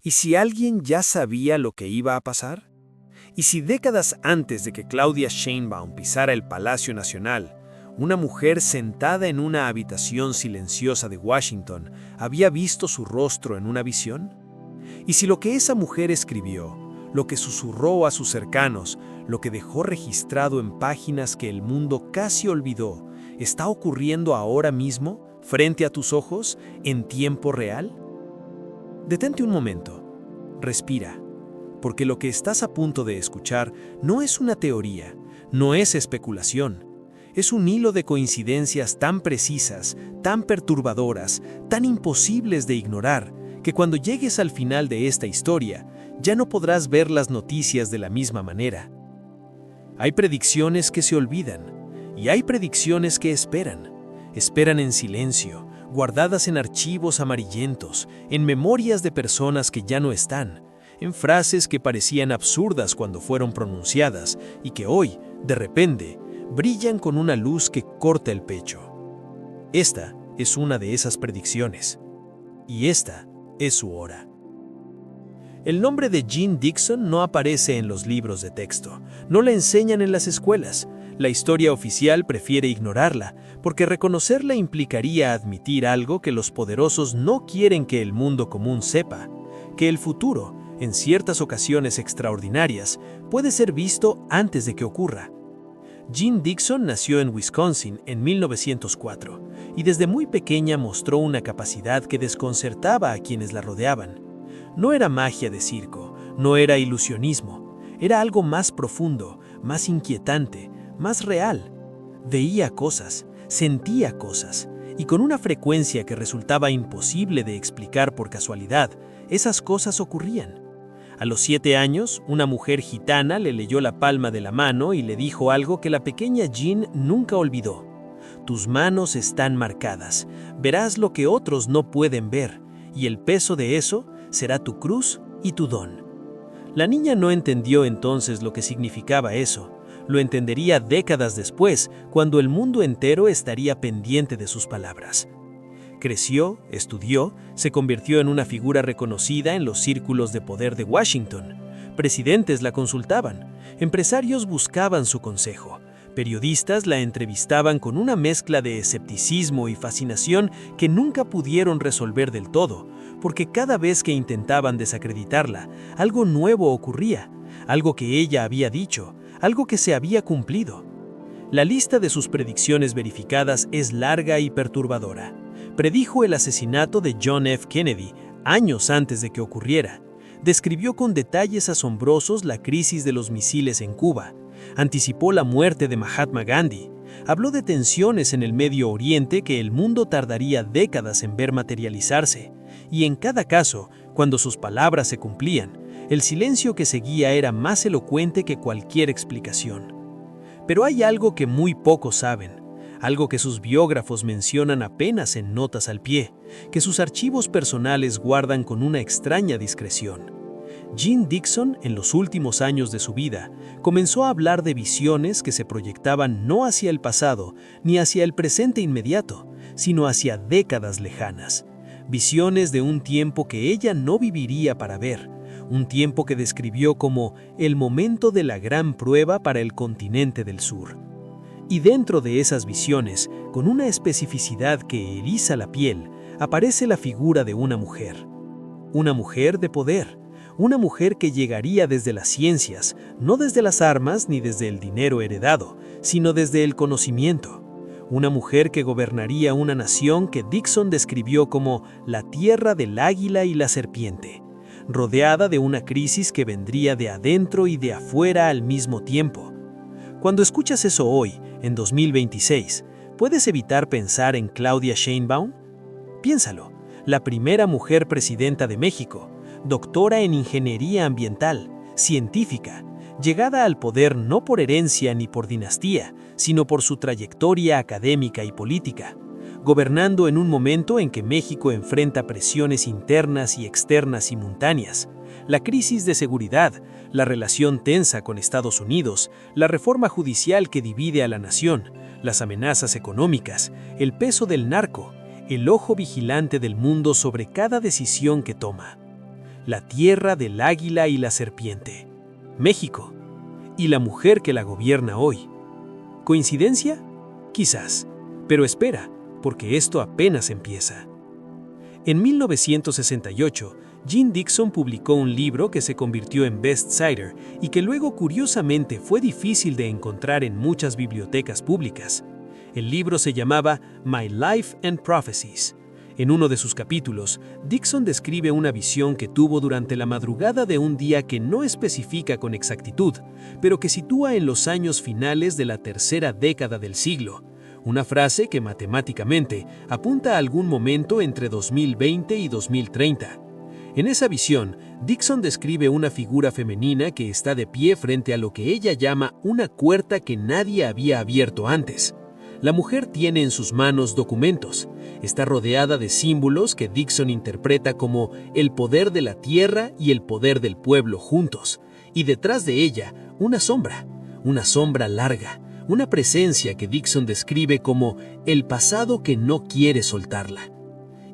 ¿Y si alguien ya sabía lo que iba a pasar? ¿Y si décadas antes de que Claudia Sheinbaum pisara el Palacio Nacional, una mujer sentada en una habitación silenciosa de Washington había visto su rostro en una visión? ¿Y si lo que esa mujer escribió, lo que susurró a sus cercanos, lo que dejó registrado en páginas que el mundo casi olvidó, está ocurriendo ahora mismo, frente a tus ojos, en tiempo real? Detente un momento. Respira, porque lo que estás a punto de escuchar no es una teoría, no es especulación. Es un hilo de coincidencias tan precisas, tan perturbadoras, tan imposibles de ignorar, que cuando llegues al final de esta historia, ya no podrás ver las noticias de la misma manera. Hay predicciones que se olvidan, y hay predicciones que esperan. Esperan en silencio, guardadas en archivos amarillentos, en memorias de personas que ya no están, en frases que parecían absurdas cuando fueron pronunciadas y que hoy, de repente, brillan con una luz que corta el pecho. Esta es una de esas predicciones, y esta es su hora. El nombre de Jeane Dixon no aparece en los libros de texto, no la enseñan en las escuelas. La historia oficial prefiere ignorarla, porque reconocerla implicaría admitir algo que los poderosos no quieren que el mundo común sepa, que el futuro, en ciertas ocasiones extraordinarias, puede ser visto antes de que ocurra. Jeane Dixon nació en Wisconsin en 1904 y desde muy pequeña mostró una capacidad que desconcertaba a quienes la rodeaban. No era magia de circo, no era ilusionismo, era algo más profundo, más inquietante, más real. Veía cosas, sentía cosas, y con una frecuencia que resultaba imposible de explicar por casualidad, esas cosas ocurrían. A los 7 años, una mujer gitana le leyó la palma de la mano y le dijo algo que la pequeña Jeane nunca olvidó. Tus manos están marcadas, verás lo que otros no pueden ver, y el peso de eso será tu cruz y tu don. La niña no entendió entonces lo que significaba eso. Lo entendería décadas después, cuando el mundo entero estaría pendiente de sus palabras. Creció, estudió, se convirtió en una figura reconocida en los círculos de poder de Washington. Presidentes la consultaban, empresarios buscaban su consejo, periodistas la entrevistaban con una mezcla de escepticismo y fascinación que nunca pudieron resolver del todo, porque cada vez que intentaban desacreditarla, algo nuevo ocurría, algo que ella había dicho, algo que se había cumplido. La lista de sus predicciones verificadas es larga y perturbadora. Predijo el asesinato de John F. Kennedy años antes de que ocurriera. Describió con detalles asombrosos la crisis de los misiles en Cuba. Anticipó la muerte de Mahatma Gandhi. Habló de tensiones en el Medio Oriente que el mundo tardaría décadas en ver materializarse. Y en cada caso, cuando sus palabras se cumplían, el silencio que seguía era más elocuente que cualquier explicación. Pero hay algo que muy pocos saben, algo que sus biógrafos mencionan apenas en notas al pie, que sus archivos personales guardan con una extraña discreción. Jeane Dixon, en los últimos años de su vida, comenzó a hablar de visiones que se proyectaban no hacia el pasado ni hacia el presente inmediato, sino hacia décadas lejanas. Visiones de un tiempo que ella no viviría para ver, un tiempo que describió como el momento de la gran prueba para el continente del sur. Y dentro de esas visiones, con una especificidad que eriza la piel, aparece la figura de una mujer. Una mujer de poder, una mujer que llegaría desde las ciencias, no desde las armas ni desde el dinero heredado, sino desde el conocimiento. Una mujer que gobernaría una nación que Dixon describió como la tierra del águila y la serpiente, rodeada de una crisis que vendría de adentro y de afuera al mismo tiempo. Cuando escuchas eso hoy, en 2026, ¿puedes evitar pensar en Claudia Sheinbaum? Piénsalo, la primera mujer presidenta de México, doctora en ingeniería ambiental, científica, llegada al poder no por herencia ni por dinastía, sino por su trayectoria académica y política, gobernando en un momento en que México enfrenta presiones internas y externas simultáneas, la crisis de seguridad, la relación tensa con Estados Unidos, la reforma judicial que divide a la nación, las amenazas económicas, el peso del narco, el ojo vigilante del mundo sobre cada decisión que toma. la tierra del águila y la serpiente. México. Y la mujer que la gobierna hoy. ¿Coincidencia? Quizás. Pero espera, porque esto apenas empieza. En 1968, Jeane Dixon publicó un libro que se convirtió en bestseller y que luego curiosamente fue difícil de encontrar en muchas bibliotecas públicas. El libro se llamaba My Life and Prophecies. En uno de sus capítulos, Dixon describe una visión que tuvo durante la madrugada de un día que no especifica con exactitud, pero que sitúa en los años finales de la tercera década del siglo. Una frase que matemáticamente apunta a algún momento entre 2020 y 2030. En esa visión, Dixon describe una figura femenina que está de pie frente a lo que ella llama una puerta que nadie había abierto antes. La mujer tiene en sus manos documentos. Está rodeada de símbolos que Dixon interpreta como el poder de la tierra y el poder del pueblo juntos. Y detrás de ella, una sombra larga, una presencia que Dixon describe como el pasado que no quiere soltarla.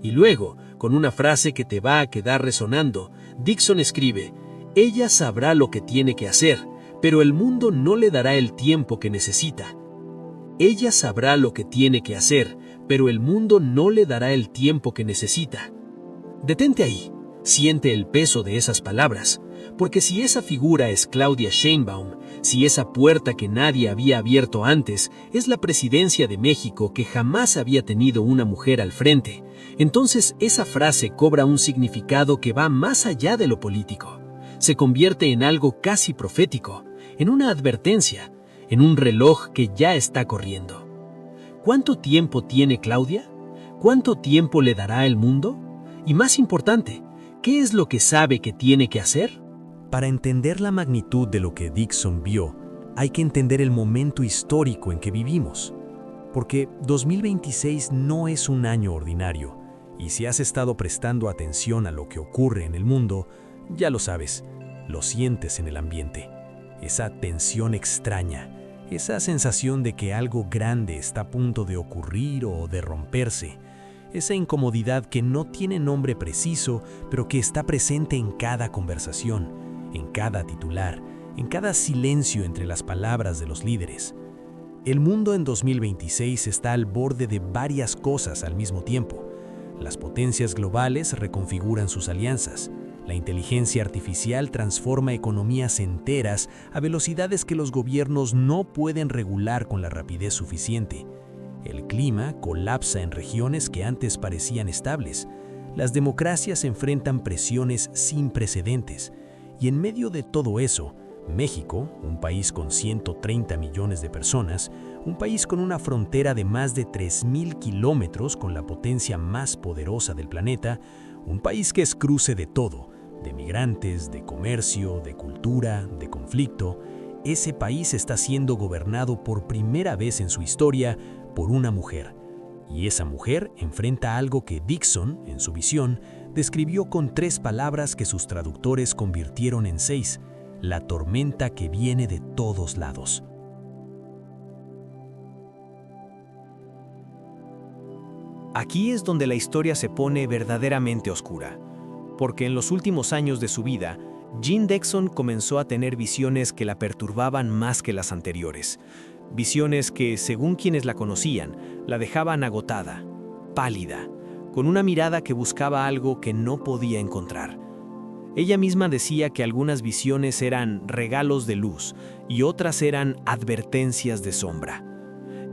Y luego, con una frase que te va a quedar resonando, Dixon escribe: ella sabrá lo que tiene que hacer, pero el mundo no le dará el tiempo que necesita. Ella sabrá lo que tiene que hacer, pero el mundo no le dará el tiempo que necesita. Detente ahí, siente el peso de esas palabras, porque si esa figura es Claudia Sheinbaum, si esa puerta que nadie había abierto antes es la presidencia de México que jamás había tenido una mujer al frente, entonces esa frase cobra un significado que va más allá de lo político. Se convierte en algo casi profético, en una advertencia, en un reloj que ya está corriendo. ¿Cuánto tiempo tiene Claudia? ¿Cuánto tiempo le dará el mundo? Y más importante, ¿qué es lo que sabe que tiene que hacer? Para entender la magnitud de lo que Dixon vio, hay que entender el momento histórico en que vivimos. Porque 2026 no es un año ordinario, y si has estado prestando atención a lo que ocurre en el mundo, ya lo sabes, lo sientes en el ambiente. Esa tensión extraña, esa sensación de que algo grande está a punto de ocurrir o de romperse, esa incomodidad que no tiene nombre preciso, pero que está presente en cada conversación, en cada titular, en cada silencio entre las palabras de los líderes. El mundo en 2026 está al borde de varias cosas al mismo tiempo. Las potencias globales reconfiguran sus alianzas. La inteligencia artificial transforma economías enteras a velocidades que los gobiernos no pueden regular con la rapidez suficiente. El clima colapsa en regiones que antes parecían estables. Las democracias enfrentan presiones sin precedentes. Y en medio de todo eso, México, un país con 130 millones de personas, un país con una frontera de más de 3.000 kilómetros con la potencia más poderosa del planeta, un país que es cruce de todo, de migrantes, de comercio, de cultura, de conflicto, ese país está siendo gobernado por primera vez en su historia por una mujer. Y esa mujer enfrenta algo que Dixon, en su visión, describió con 3 palabras que sus traductores convirtieron en 6, la tormenta que viene de todos lados. Aquí es donde la historia se pone verdaderamente oscura, porque en los últimos años de su vida, Jeane Dixon comenzó a tener visiones que la perturbaban más que las anteriores. Visiones que, según quienes la conocían, la dejaban agotada, pálida, con una mirada que buscaba algo que no podía encontrar. Ella misma decía que algunas visiones eran regalos de luz y otras eran advertencias de sombra.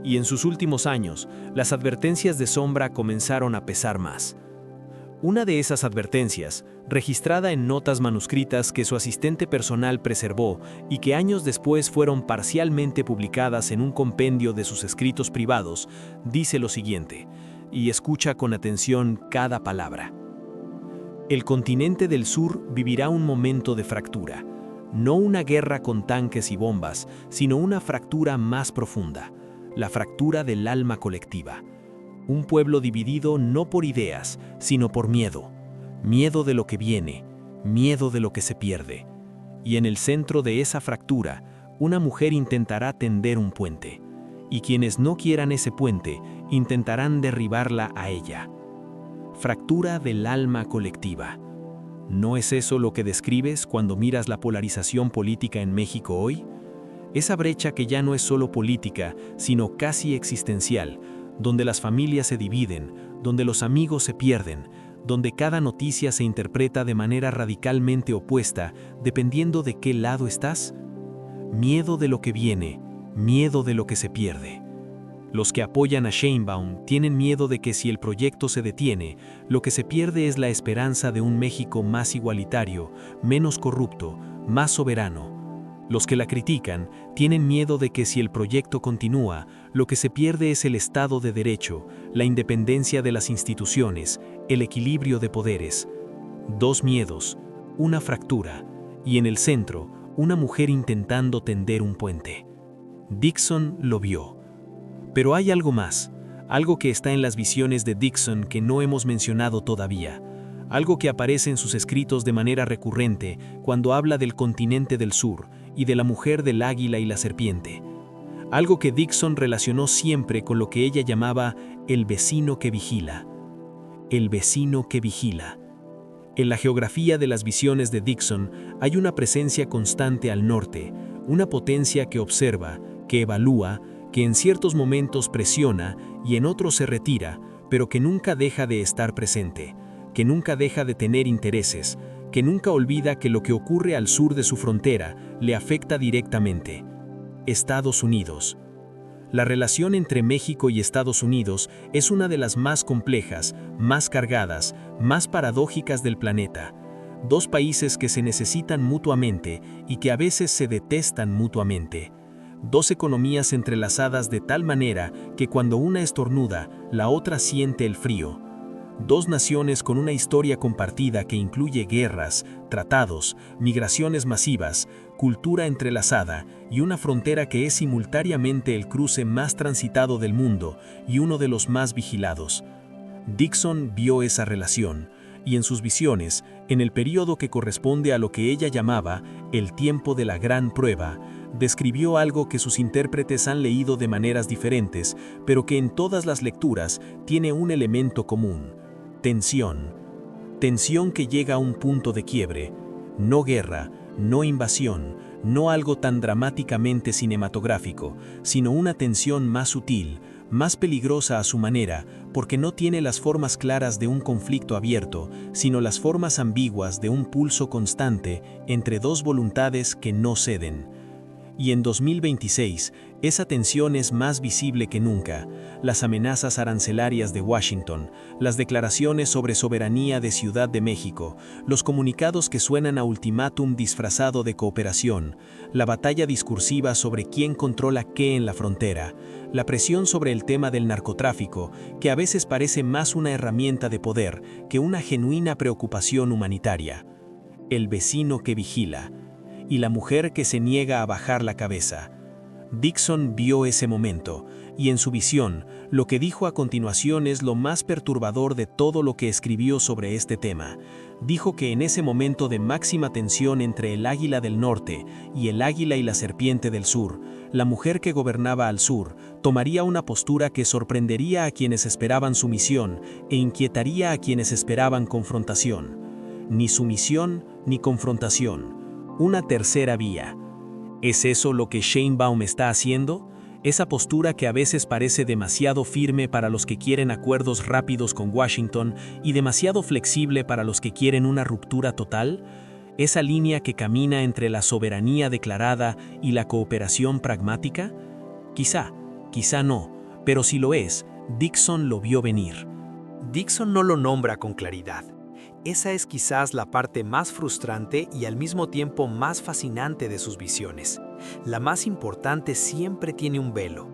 Y en sus últimos años, las advertencias de sombra comenzaron a pesar más. Una de esas advertencias, registrada en notas manuscritas que su asistente personal preservó y que años después fueron parcialmente publicadas en un compendio de sus escritos privados, dice lo siguiente, y escucha con atención cada palabra. El continente del sur vivirá un momento de fractura, no una guerra con tanques y bombas, sino una fractura más profunda, la fractura del alma colectiva. Un pueblo dividido no por ideas, sino por miedo. Miedo de lo que viene, miedo de lo que se pierde. Y en el centro de esa fractura, una mujer intentará tender un puente. Y quienes no quieran ese puente, intentarán derribarla a ella. Fractura del alma colectiva. ¿No es eso lo que describes cuando miras la polarización política en México hoy? Esa brecha que ya no es solo política, sino casi existencial, donde las familias se dividen, donde los amigos se pierden, donde cada noticia se interpreta de manera radicalmente opuesta, dependiendo de qué lado estás. Miedo de lo que viene, miedo de lo que se pierde. Los que apoyan a Sheinbaum tienen miedo de que si el proyecto se detiene, lo que se pierde es la esperanza de un México más igualitario, menos corrupto, más soberano. Los que la critican tienen miedo de que si el proyecto continúa, lo que se pierde es el Estado de Derecho, la independencia de las instituciones, el equilibrio de poderes. Dos miedos, una fractura, y en el centro, una mujer intentando tender un puente. Dixon lo vio. Pero hay algo más, algo que está en las visiones de Dixon que no hemos mencionado todavía, algo que aparece en sus escritos de manera recurrente cuando habla del continente del sur y de la mujer del águila y la serpiente. Algo que Dixon relacionó siempre con lo que ella llamaba el vecino que vigila. El vecino que vigila. En la geografía de las visiones de Dixon hay una presencia constante al norte, una potencia que observa, que evalúa, que en ciertos momentos presiona y en otros se retira, pero que nunca deja de estar presente, que nunca deja de tener intereses, que nunca olvida que lo que ocurre al sur de su frontera le afecta directamente. Estados Unidos. La relación entre México y Estados Unidos es una de las más complejas, más cargadas, más paradójicas del planeta. Dos países que se necesitan mutuamente y que a veces se detestan mutuamente. Dos economías entrelazadas de tal manera que cuando una estornuda, la otra siente el frío. Dos naciones con una historia compartida que incluye guerras, tratados, migraciones masivas, cultura entrelazada y una frontera que es simultáneamente el cruce más transitado del mundo y uno de los más vigilados. Dixon vio esa relación, y en sus visiones, en el periodo que corresponde a lo que ella llamaba el tiempo de la gran prueba, describió algo que sus intérpretes han leído de maneras diferentes, pero que en todas las lecturas tiene un elemento común: tensión. Tensión que llega a un punto de quiebre. No guerra, no invasión, no algo tan dramáticamente cinematográfico, sino una tensión más sutil, más peligrosa a su manera, porque no tiene las formas claras de un conflicto abierto, sino las formas ambiguas de un pulso constante entre dos voluntades que no ceden. Y en 2026, esa tensión es más visible que nunca. Las amenazas arancelarias de Washington, las declaraciones sobre soberanía de Ciudad de México, los comunicados que suenan a ultimátum disfrazado de cooperación, la batalla discursiva sobre quién controla qué en la frontera, la presión sobre el tema del narcotráfico, que a veces parece más una herramienta de poder que una genuina preocupación humanitaria. El vecino que vigila. Y la mujer que se niega a bajar la cabeza. Dixon vio ese momento, y en su visión, lo que dijo a continuación es lo más perturbador de todo lo que escribió sobre este tema. Dijo que en ese momento de máxima tensión entre el águila del norte y el águila y la serpiente del sur, la mujer que gobernaba al sur tomaría una postura que sorprendería a quienes esperaban sumisión e inquietaría a quienes esperaban confrontación. Ni sumisión ni confrontación. Una tercera vía. ¿Es eso lo que Sheinbaum está haciendo? Esa postura que a veces parece demasiado firme para los que quieren acuerdos rápidos con Washington y demasiado flexible para los que quieren una ruptura total. Esa línea que camina entre la soberanía declarada y la cooperación pragmática. Quizá no, pero si lo es, Dixon lo vio venir. Dixon no lo nombra con claridad. Esa es quizás la parte más frustrante y al mismo tiempo más fascinante de sus visiones. La más importante siempre tiene un velo,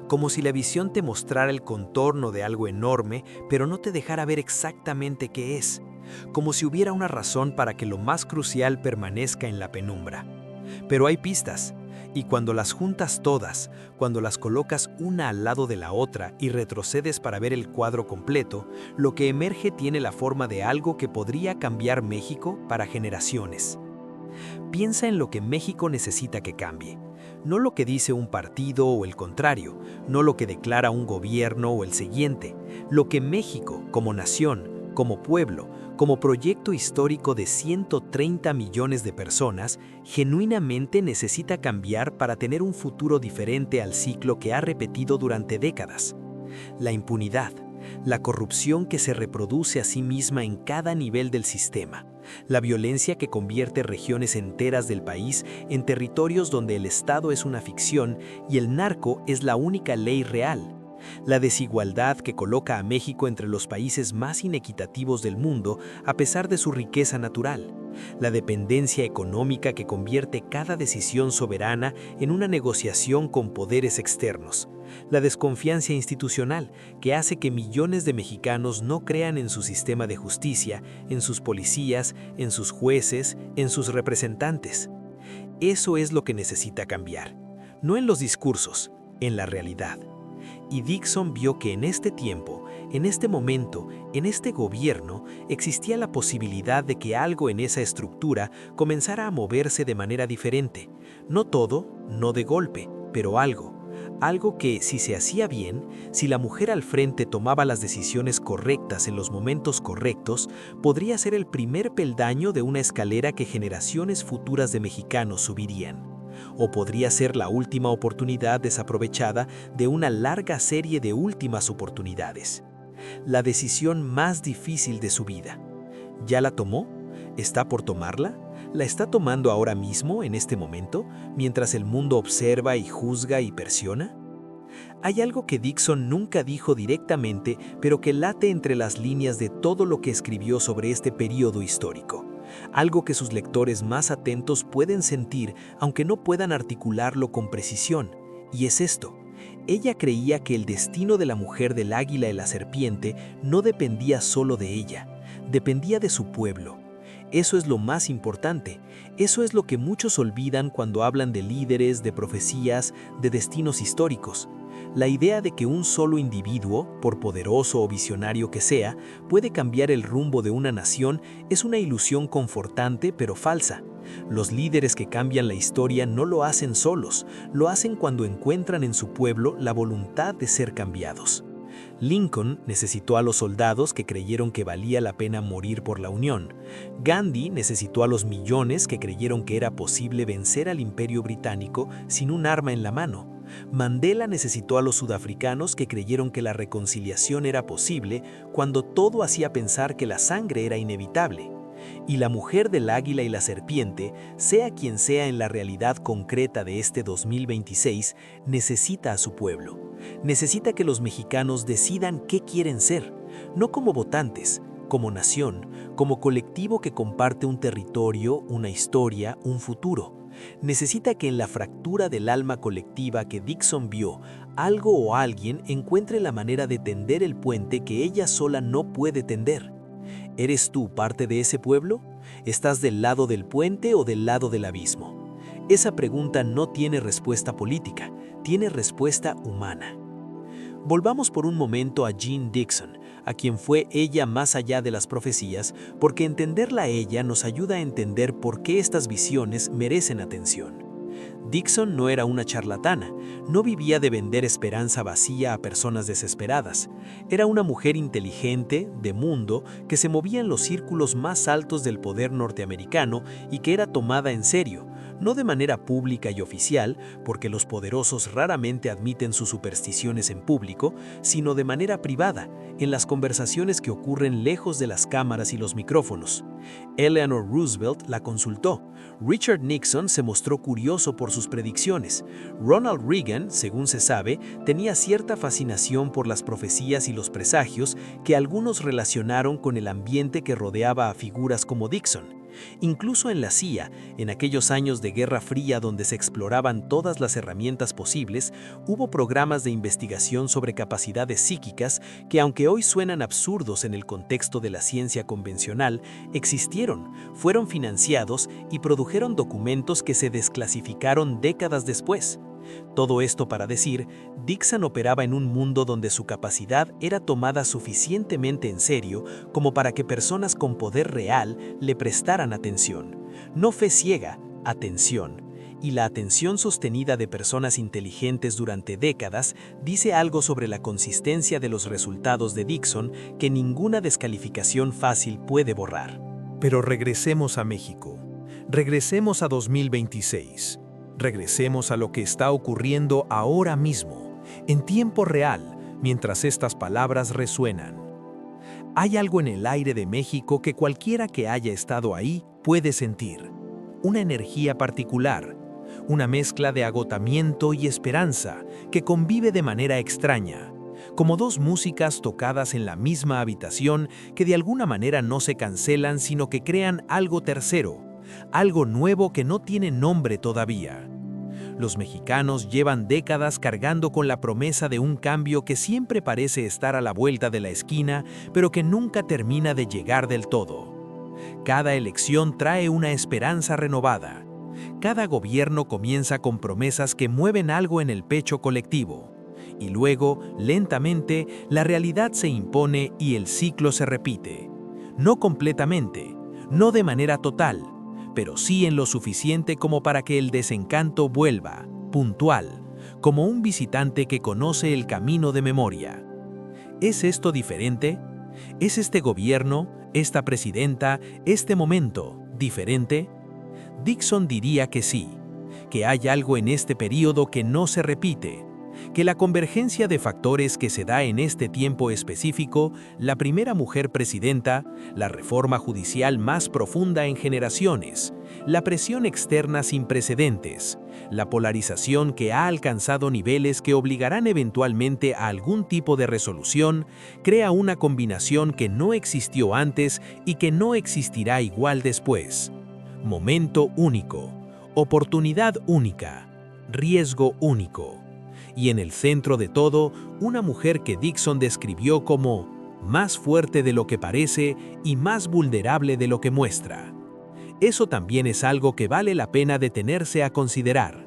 como si la visión te mostrara el contorno de algo enorme, pero no te dejara ver exactamente qué es, como si hubiera una razón para que lo más crucial permanezca en la penumbra. Pero hay pistas, y cuando las juntas todas, cuando las colocas una al lado de la otra y retrocedes para ver el cuadro completo, lo que emerge tiene la forma de algo que podría cambiar México para generaciones. Piensa en lo que México necesita que cambie, no lo que dice un partido o el contrario, no lo que declara un gobierno o el siguiente, lo que México, como nación, Como pueblo, como proyecto histórico de 130 millones de personas, genuinamente necesita cambiar para tener un futuro diferente al ciclo que ha repetido durante décadas. La impunidad, la corrupción que se reproduce a sí misma en cada nivel del sistema, la violencia que convierte regiones enteras del país en territorios donde el Estado es una ficción y el narco es la única ley real. La desigualdad que coloca a México entre los países más inequitativos del mundo a pesar de su riqueza natural. La dependencia económica que convierte cada decisión soberana en una negociación con poderes externos. La desconfianza institucional que hace que millones de mexicanos no crean en su sistema de justicia, en sus policías, en sus jueces, en sus representantes. Eso es lo que necesita cambiar. No en los discursos, en la realidad. Y Dixon vio que en este tiempo, en este momento, en este gobierno, existía la posibilidad de que algo en esa estructura comenzara a moverse de manera diferente. No todo, no de golpe, pero algo. Algo que, si se hacía bien, si la mujer al frente tomaba las decisiones correctas en los momentos correctos, podría ser el primer peldaño de una escalera que generaciones futuras de mexicanos subirían. O podría ser la última oportunidad desaprovechada de una larga serie de últimas oportunidades. La decisión más difícil de su vida. ¿Ya la tomó? ¿Está por tomarla? ¿La está tomando ahora mismo, en este momento, mientras el mundo observa y juzga y presiona? Hay algo que Dixon nunca dijo directamente, pero que late entre las líneas de todo lo que escribió sobre este periodo histórico. Algo que sus lectores más atentos pueden sentir, aunque no puedan articularlo con precisión, y es esto. Ella creía que el destino de la mujer del águila y la serpiente no dependía solo de ella, dependía de su pueblo. Eso es lo más importante, eso es lo que muchos olvidan cuando hablan de líderes, de profecías, de destinos históricos. La idea de que un solo individuo, por poderoso o visionario que sea, puede cambiar el rumbo de una nación es una ilusión confortante pero falsa. Los líderes que cambian la historia no lo hacen solos, lo hacen cuando encuentran en su pueblo la voluntad de ser cambiados. Lincoln necesitó a los soldados que creyeron que valía la pena morir por la Unión. Gandhi necesitó a los millones que creyeron que era posible vencer al Imperio Británico sin un arma en la mano. Mandela necesitó a los sudafricanos que creyeron que la reconciliación era posible cuando todo hacía pensar que la sangre era inevitable. Y la mujer del águila y la serpiente, sea quien sea en la realidad concreta de este 2026, necesita a su pueblo. Necesita que los mexicanos decidan qué quieren ser, no como votantes, como nación, como colectivo que comparte un territorio, una historia, un futuro. Necesita que en la fractura del alma colectiva que Dixon vio, algo o alguien encuentre la manera de tender el puente que ella sola no puede tender. ¿Eres tú parte de ese pueblo? ¿Estás del lado del puente o del lado del abismo? Esa pregunta no tiene respuesta política, tiene respuesta humana. Volvamos por un momento a Jeane Dixon, a quien fue ella más allá de las profecías, porque entenderla a ella nos ayuda a entender por qué estas visiones merecen atención. Dixon no era una charlatana, no vivía de vender esperanza vacía a personas desesperadas. Era una mujer inteligente, de mundo, que se movía en los círculos más altos del poder norteamericano y que era tomada en serio, no de manera pública y oficial, porque los poderosos raramente admiten sus supersticiones en público, sino de manera privada, en las conversaciones que ocurren lejos de las cámaras y los micrófonos. Eleanor Roosevelt la consultó. Richard Nixon se mostró curioso por sus predicciones. Ronald Reagan, según se sabe, tenía cierta fascinación por las profecías y los presagios que algunos relacionaron con el ambiente que rodeaba a figuras como Dixon. Incluso en la CIA, en aquellos años de Guerra Fría donde se exploraban todas las herramientas posibles, hubo programas de investigación sobre capacidades psíquicas que, aunque hoy suenan absurdos en el contexto de la ciencia convencional, existieron, fueron financiados y produjeron documentos que se desclasificaron décadas después. Todo esto para decir, Dixon operaba en un mundo donde su capacidad era tomada suficientemente en serio como para que personas con poder real le prestaran atención. No fe ciega, atención. y la atención sostenida de personas inteligentes durante décadas dice algo sobre la consistencia de los resultados de Dixon que ninguna descalificación fácil puede borrar. Pero regresemos a México. Regresemos a 2026. Regresemos a lo que está ocurriendo ahora mismo, en tiempo real, mientras estas palabras resuenan. Hay algo en el aire de México que cualquiera que haya estado ahí puede sentir. Una energía particular, una mezcla de agotamiento y esperanza que convive de manera extraña, como dos músicas tocadas en la misma habitación que de alguna manera no se cancelan sino que crean algo tercero, algo nuevo que no tiene nombre todavía. Los mexicanos llevan décadas cargando con la promesa de un cambio que siempre parece estar a la vuelta de la esquina, pero que nunca termina de llegar del todo. Cada elección trae una esperanza renovada. Cada gobierno comienza con promesas que mueven algo en el pecho colectivo. Y luego, lentamente, la realidad se impone y el ciclo se repite. No completamente, no de manera total, pero sí en lo suficiente como para que el desencanto vuelva, puntual, como un visitante que conoce el camino de memoria. ¿Es esto diferente? ¿Es este gobierno, esta presidenta, este momento diferente? Dixon diría que sí, que hay algo en este período que no se repite, que la convergencia de factores que se da en este tiempo específico, la primera mujer presidenta, la reforma judicial más profunda en generaciones, la presión externa sin precedentes, la polarización que ha alcanzado niveles que obligarán eventualmente a algún tipo de resolución, crea una combinación que no existió antes y que no existirá igual después. Momento único, oportunidad única, riesgo único. Y en el centro de todo, una mujer que Dixon describió como más fuerte de lo que parece y más vulnerable de lo que muestra. Eso también es algo que vale la pena detenerse a considerar.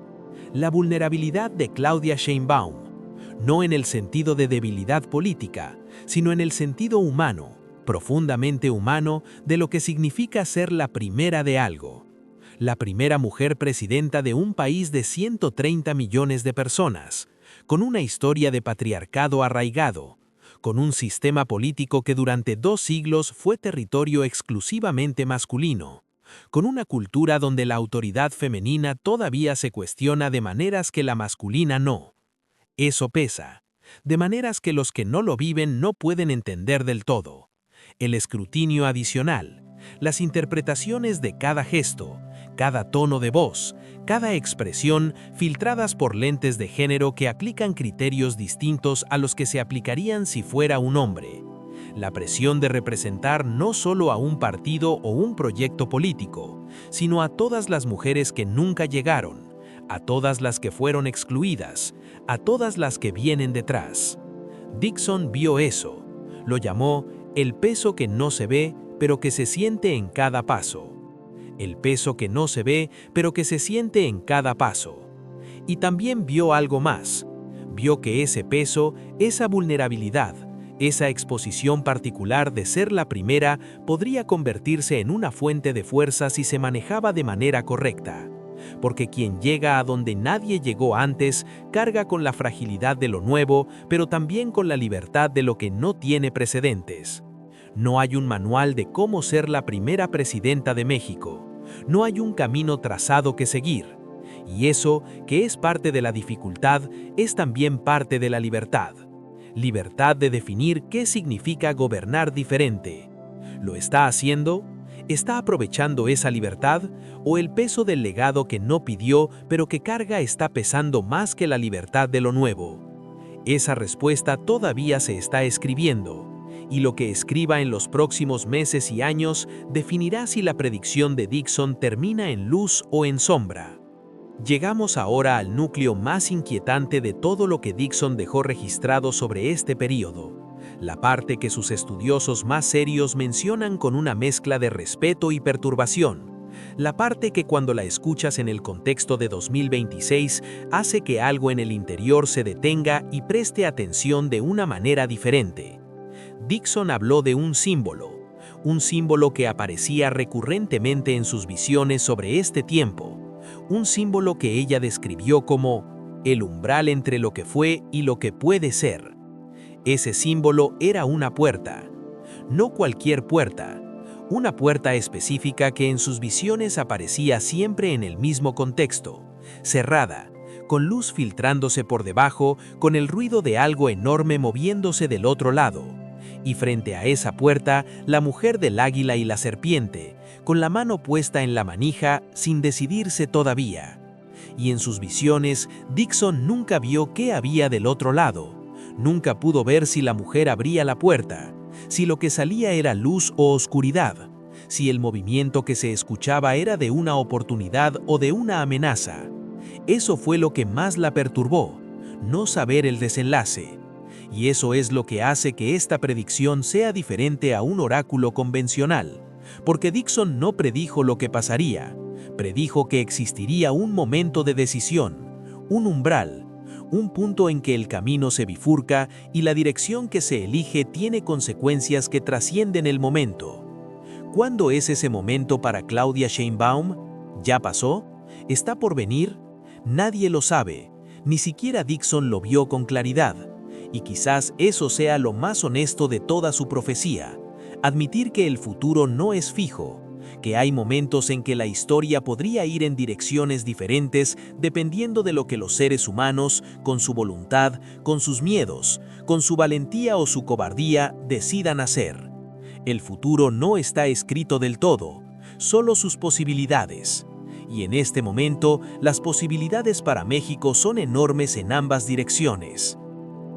La vulnerabilidad de Claudia Sheinbaum, no en el sentido de debilidad política, sino en el sentido humano, profundamente humano, de lo que significa ser la primera de algo. La primera mujer presidenta de un país de 130 millones de personas, con una historia de patriarcado arraigado, con un sistema político que durante 2 siglos fue territorio exclusivamente masculino, con una cultura donde la autoridad femenina todavía se cuestiona de maneras que la masculina no. Eso pesa, de maneras que los que no lo viven no pueden entender del todo. El escrutinio adicional, las interpretaciones de cada gesto, cada tono de voz, cada expresión filtradas por lentes de género que aplican criterios distintos a los que se aplicarían si fuera un hombre. La presión de representar no solo a un partido o un proyecto político, sino a todas las mujeres que nunca llegaron, a todas las que fueron excluidas, a todas las que vienen detrás. Dixon vio eso, lo llamó el peso que no se ve, pero que se siente en cada paso. El peso que no se ve, pero que se siente en cada paso. Y también vio algo más. Vio que ese peso, esa vulnerabilidad, esa exposición particular de ser la primera podría convertirse en una fuente de fuerza si se manejaba de manera correcta. Porque quien llega a donde nadie llegó antes carga con la fragilidad de lo nuevo, pero también con la libertad de lo que no tiene precedentes. No hay un manual de cómo ser la primera presidenta de México. No hay un camino trazado que seguir. Y eso, que es parte de la dificultad, es también parte de la libertad. Libertad de definir qué significa gobernar diferente. ¿Lo está haciendo? ¿Está aprovechando esa libertad? ¿O el peso del legado que no pidió, pero que carga está pesando más que la libertad de lo nuevo? Esa respuesta todavía se está escribiendo. Y lo que escriba en los próximos meses y años definirá si la predicción de Dixon termina en luz o en sombra. Llegamos ahora al núcleo más inquietante de todo lo que Dixon dejó registrado sobre este período, la parte que sus estudiosos más serios mencionan con una mezcla de respeto y perturbación, la parte que cuando la escuchas en el contexto de 2026 hace que algo en el interior se detenga y preste atención de una manera diferente. Dixon habló de un símbolo que aparecía recurrentemente en sus visiones sobre este tiempo, un símbolo que ella describió como el umbral entre lo que fue y lo que puede ser. Ese símbolo era una puerta, no cualquier puerta, una puerta específica que en sus visiones aparecía siempre en el mismo contexto, cerrada, con luz filtrándose por debajo, con el ruido de algo enorme moviéndose del otro lado. Y frente a esa puerta, la mujer del águila y la serpiente, con la mano puesta en la manija, sin decidirse todavía. Y en sus visiones, Dixon nunca vio qué había del otro lado. Nunca pudo ver si la mujer abría la puerta, si lo que salía era luz o oscuridad, si el movimiento que se escuchaba era de una oportunidad o de una amenaza. Eso fue lo que más la perturbó, no saber el desenlace. Y eso es lo que hace que esta predicción sea diferente a un oráculo convencional, porque Dixon no predijo lo que pasaría, predijo que existiría un momento de decisión, un umbral, un punto en que el camino se bifurca y la dirección que se elige tiene consecuencias que trascienden el momento. ¿Cuándo es ese momento para Claudia Sheinbaum? ¿Ya pasó? ¿Está por venir? Nadie lo sabe, ni siquiera Dixon lo vio con claridad. Y quizás eso sea lo más honesto de toda su profecía, admitir que el futuro no es fijo, que hay momentos en que la historia podría ir en direcciones diferentes dependiendo de lo que los seres humanos, con su voluntad, con sus miedos, con su valentía o su cobardía, decidan hacer. El futuro no está escrito del todo, solo sus posibilidades. Y en este momento, las posibilidades para México son enormes en ambas direcciones.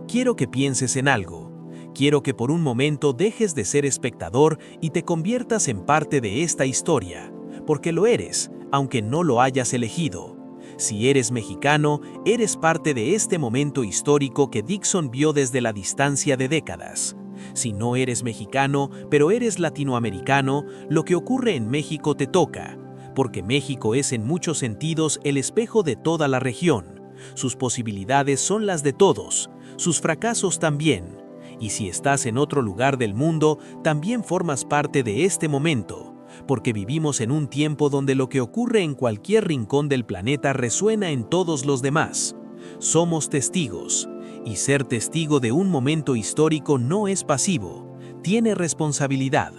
Quiero que pienses en algo. Quiero que por un momento dejes de ser espectador y te conviertas en parte de esta historia, porque lo eres, aunque no lo hayas elegido. Si eres mexicano, eres parte de este momento histórico que Dixon vio desde la distancia de décadas. Si no eres mexicano, pero eres latinoamericano, lo que ocurre en México te toca, porque México es en muchos sentidos el espejo de toda la región. Sus posibilidades son las de todos, sus fracasos también. Y si estás en otro lugar del mundo, también formas parte de este momento, porque vivimos en un tiempo donde lo que ocurre en cualquier rincón del planeta resuena en todos los demás. Somos testigos, y ser testigo de un momento histórico no es pasivo, tiene responsabilidad.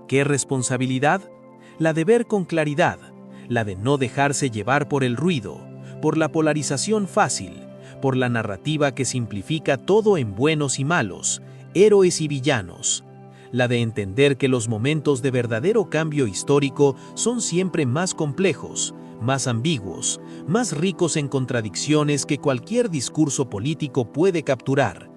¿Qué responsabilidad? La de ver con claridad, la de no dejarse llevar por el ruido, por la polarización fácil, por la narrativa que simplifica todo en buenos y malos, héroes y villanos. La de entender que los momentos de verdadero cambio histórico son siempre más complejos, más ambiguos, más ricos en contradicciones que cualquier discurso político puede capturar.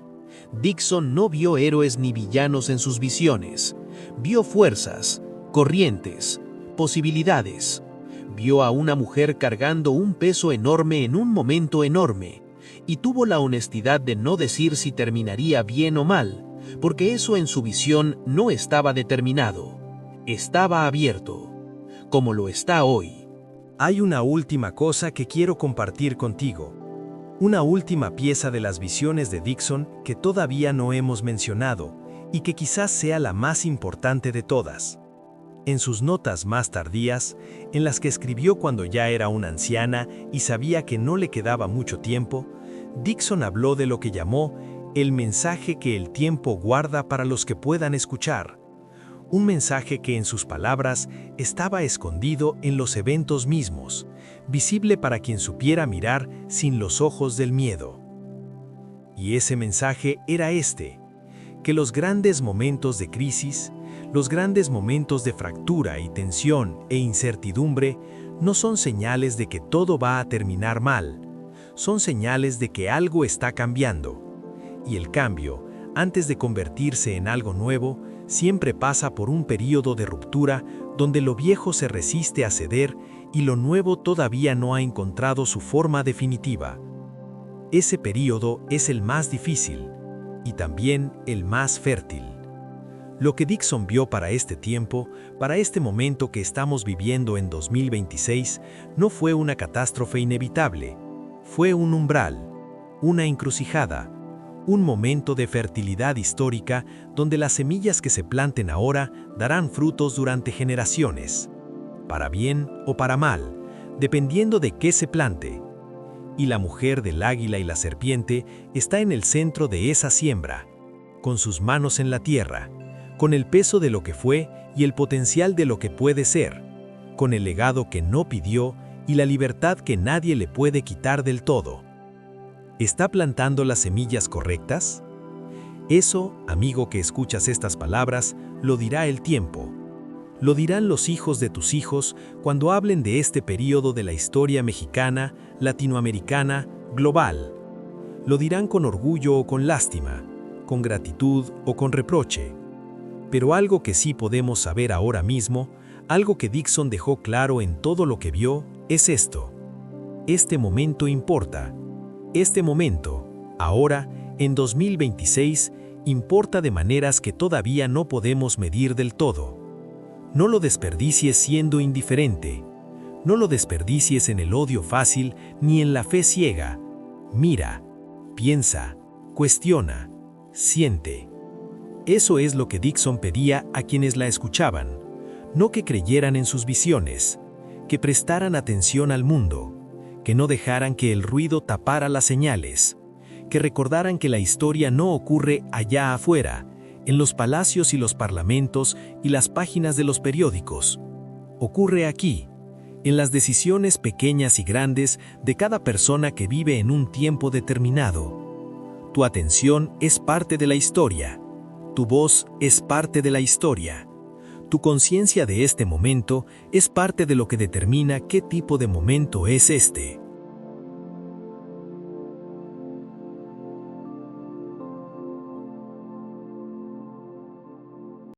Dixon no vio héroes ni villanos en sus visiones, vio fuerzas, corrientes, posibilidades. Vio a una mujer cargando un peso enorme en un momento enorme, y tuvo la honestidad de no decir si terminaría bien o mal, porque eso en su visión no estaba determinado, estaba abierto, como lo está hoy. Hay una última cosa que quiero compartir contigo. Una última pieza de las visiones de Dixon que todavía no hemos mencionado y que quizás sea la más importante de todas. En sus notas más tardías, en las que escribió cuando ya era una anciana y sabía que no le quedaba mucho tiempo, Dixon habló de lo que llamó el mensaje que el tiempo guarda para los que puedan escuchar. Un mensaje que en sus palabras estaba escondido en los eventos mismos, visible para quien supiera mirar sin los ojos del miedo. Y ese mensaje era este: que los grandes momentos de crisis, los grandes momentos de fractura y tensión e incertidumbre no son señales de que todo va a terminar mal, son señales de que algo está cambiando. Y el cambio, antes de convertirse en algo nuevo, siempre pasa por un período de ruptura donde lo viejo se resiste a ceder y lo nuevo todavía no ha encontrado su forma definitiva. Ese período es el más difícil y también el más fértil. Lo que Dixon vio para este tiempo, para este momento que estamos viviendo en 2026, no fue una catástrofe inevitable, fue un umbral, una encrucijada, un momento de fertilidad histórica donde las semillas que se planten ahora darán frutos durante generaciones. Para bien o para mal, dependiendo de qué se plante. Y la mujer del águila y la serpiente está en el centro de esa siembra, con sus manos en la tierra, con el peso de lo que fue y el potencial de lo que puede ser, con el legado que no pidió y la libertad que nadie le puede quitar del todo. ¿Está plantando las semillas correctas? Eso, amigo que escuchas estas palabras, lo dirá el tiempo. Lo dirán los hijos de tus hijos cuando hablen de este período de la historia mexicana, latinoamericana, global. Lo dirán con orgullo o con lástima, con gratitud o con reproche. Pero algo que sí podemos saber ahora mismo, algo que Dixon dejó claro en todo lo que vio, es esto. Este momento importa. Este momento, ahora, en 2026, importa de maneras que todavía no podemos medir del todo. No lo desperdicies siendo indiferente. No lo desperdicies en el odio fácil ni en la fe ciega. Mira, piensa, cuestiona, siente. Eso es lo que Dixon pedía a quienes la escuchaban. No que creyeran en sus visiones, que prestaran atención al mundo, que no dejaran que el ruido tapara las señales, que recordaran que la historia no ocurre allá afuera, en los palacios y los parlamentos y las páginas de los periódicos. Ocurre aquí, en las decisiones pequeñas y grandes de cada persona que vive en un tiempo determinado. Tu atención es parte de la historia. Tu voz es parte de la historia. Tu conciencia de este momento es parte de lo que determina qué tipo de momento es este.